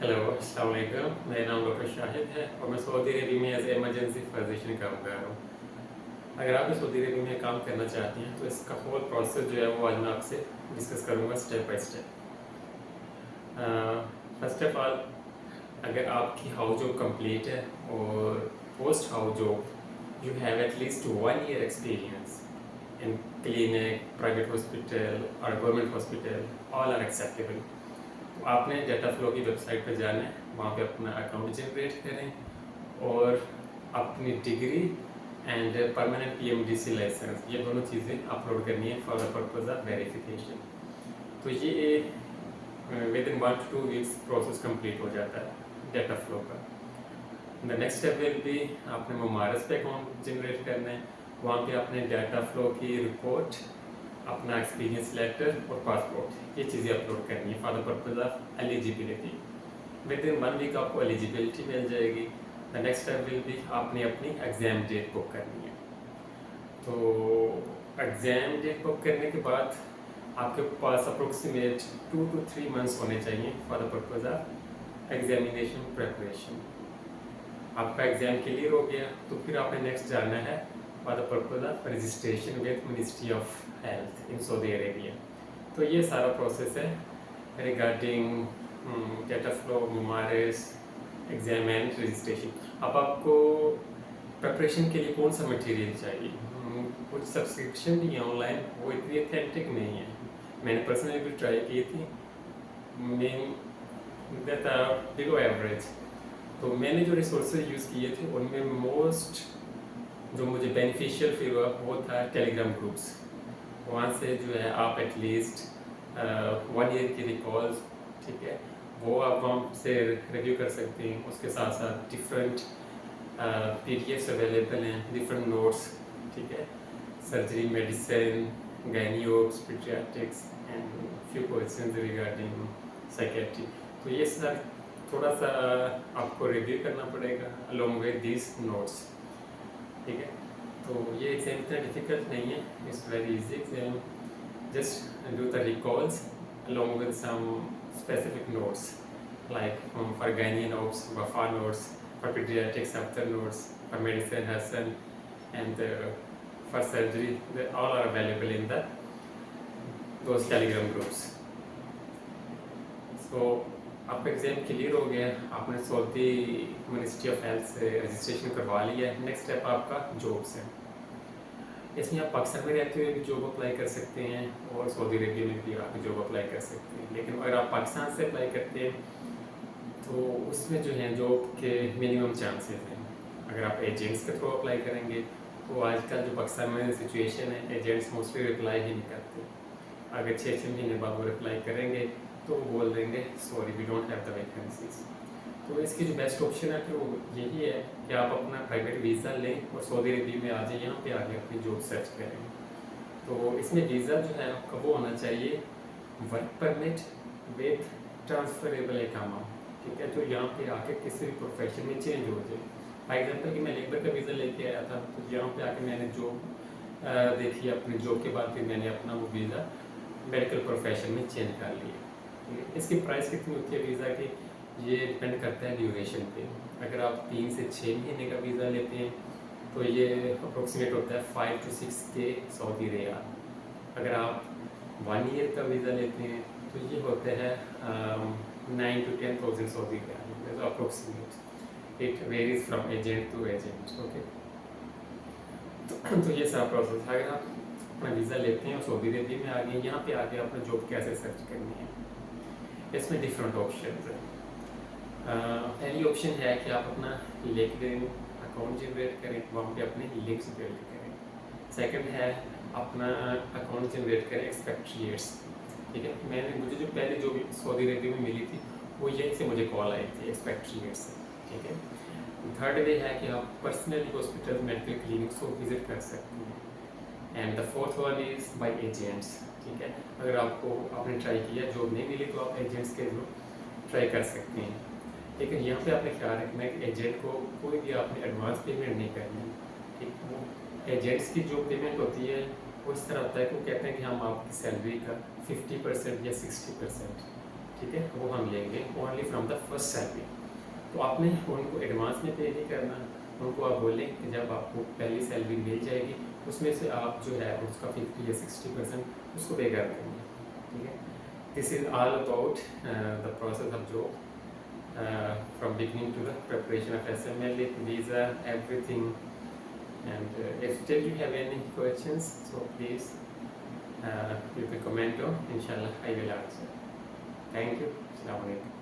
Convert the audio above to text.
Hello, अस्सलाम वालेकुम। मेरा नाम डॉक्टर शाहिद है और मैं सऊदी अरब में एज एमरजेंसी फिजिशियन काम कर रहा हूँ। अगर आप भी सऊदी अरब में काम करना चाहती हैं तो इसका होल प्रोसेस जो है वो आज मैं आपसे डिस्कस करूँगा step by step. First of all, अगर आपकी हाउस जॉब कंप्लीट है और post house job you have at least 1 year experience in clinic, private hospital और government hospital, all are acceptable. तो आपने डाटा फ्लो की वेबसाइट पर जाना है, वहाँ पे अपना अकाउंट जनरेट करें और अपनी degree and permanent PMDC license, ये दोनों चीज़ें अपलोड करनी है for the purpose of verification. तो ये within 1 to 2 weeks process complete हो जाता है डाटा फ्लो का। The next step will be, आपने मुमारस पे अकाउंट जनरेट करना है। वहाँ पे आपने डाटा फ्लो की रिपोर्ट, अपना एक्सपीरियंस लेटर और पासपोर्ट, ये चीज़ें अपलोड करनी है for the purpose of eligibility. With in 1 week आपको एलिजिबिलिटी मिल जाएगी। The next step will be, आपने अपनी एग्ज़ाम डेट बुक करनी है। तो एग्ज़ाम डेट बुक करने के बाद आपके पास अप्रोक्सीमेट 2 to 3 months होने चाहिए for the purpose of examination preparation. आपका एग्ज़ाम क्लियर हो गया तो फिर आपने नेक्स्ट जाना है for the purpose of registration with ministry of health in Saudi Arabia. तो ये सारा प्रोसेस है regarding data flow, Mumaris, exam and registration. अब आपको प्रिपरेशन के लिए कौन सा मटेरियल चाहिए? कुछ सब्सक्रिप्शन भी है ऑनलाइन, वो इतनी अथेंटिक नहीं है। मैंने पर्सनली भी ट्राई की थी, मेन दैट बिलो एवरेज। तो मैंने जो रिसोर्सेज यूज़ किए थे उनमें मोस्ट जो मुझे बेनिफिशियल फील हुआ वो था टेलीग्राम ग्रुप्स। वहाँ से जो है आप एटलीस्ट 1 year की रिकॉल्स, ठीक है, वो आप वहाँ से रिव्यू कर सकते हैं। उसके साथ साथ डिफरेंट PDFs अवेलेबल हैं, डिफरेंट नोट्स, ठीक है, surgery, medicine, gynae obs, paediatrics and few questions regarding psychiatry. तो ये सब थोड़ा सा आपको रिव्यू करना पड़ेगा अलोंग विद दिस नोट्स, ठीक है। तो ये एग्जाम इतना डिफिकल्ट नहीं है, it's very easy exam. Just do the recalls along with some specific notes like for gynae notes, Wafa notes, for pediatrics, after notes, for medicine, Hassan, and for surgery, they all are available in the those telegram groups. So आपका exam clear हो गया, आपने Saudi ministry of health से registration करवा लिया है। Next step आपका jobs है। इसमें आप पाकिस्तान में रहते हुए भी जॉब अप्लाई कर सकते हैं और सऊदी अरेबिया में भी आप जॉब अप्लाई कर सकते हैं। लेकिन अगर आप पाकिस्तान से अप्लाई करते हैं तो उसमें जो है जॉब के मिनिमम चांसेस हैं। अगर आप एजेंट्स के थ्रू अप्लाई करेंगे तो आजकल जो पाकिस्तान में सिचुएशन है, एजेंट्स मोस्टली रिप्लाई ही नहीं करते। अगर 6-6 महीने बाद वो रिप्लाई करेंगे तो वो बोल देंगे sorry we don't have the vacancies. तो इसकी जो बेस्ट ऑप्शन है फिर वो यही है कि आप अपना प्राइवेट वीज़ा लें और सऊदी अरबिया में आ जाए, यहाँ पे आके अपनी जॉब सर्च करें। तो इसमें वीज़ा जो है आपका वो होना चाहिए वर्क परमिट विद ट्रांसफरेबल इकामा, ठीक है, जो यहाँ पे आके किसी भी प्रोफेशन में चेंज हो जाए। फॉर एग्जाम्पल कि मैं लेबर का वीज़ा लेके आया था, तो यहाँ पे आके मैंने जॉब देखी, अपनी जॉब के बाद फिर मैंने अपना वो वीज़ा मेडिकल प्रोफेशन में चेंज कर लिया। इसकी प्राइस कितनी होती है वीज़ा की, ये डिपेंड करता है ड्यूरेशन पे। अगर आप 3 से 6 महीने का वीज़ा लेते हैं तो ये अप्रोक्सीमेट होता है 5 to 6K सऊदी रियाल। अगर आप 1 year का वीज़ा लेते हैं तो ये होते हैं 9 to 10,000 Saudi riyal approximate. It varies from agent to agent, okay. तो ये सारा प्रोसेस है। अगर आप अपना वीज़ा लेते हैं और सऊदी अरबिया में आ गए, यहाँ पे आके आपने जॉब कैसे सर्च करनी है, इसमें डिफरेंट ऑप्शन है। पहली ऑप्शन है कि आप अपना लिंक्डइन अकाउंट जनरेट करें, वहाँ पे अपने लिंक्स बिल्ड करें। सेकंड है अपना अकाउंट जनरेट करें एक्सपेक्ट्रिएट्स, ठीक है। मुझे जो पहले जो सऊदी अरबिया में मिली थी वो यहीं से मुझे कॉल आई थी एक्सपेक्ट्रिएट्स से, ठीक है। थर्ड वे है कि आप पर्सनली हॉस्पिटल, मेडिकल क्लिनिक्स को विजिट कर सकते हैं। And the fourth one is by agents, ठीक है। अगर आपने ट्राई किया, जॉब नहीं मिली तो आप एजेंट्स के थ्रू ट्राई कर सकते हैं। लेकिन यहाँ पे आपने ख्याल रखना है कि एजेंट को कोई भी आपने एडवांस पेमेंट नहीं करनी, ठीक। वो एजेंट्स की जो पेमेंट होती है वो इस तरह होता है कि वो कहते हैं कि हम आपकी सैलरी का 50% या 60%, ठीक है, वो हम लेंगे only from the first salary. तो आपने उनको एडवांस में पे नहीं करना, उनको आप बोलें कि जब आपको पहली सैलरी मिल जाएगी उसमें से आप जो है उसका 50 या 60% उसको पे कर देंगे, ठीक है। This is all about the process of job from beginning to the preparation of SML, visa, everything. And if still you have any questions, so please you can comment on. Inshallah, I will answer. Thank you. Assalamu alaikum.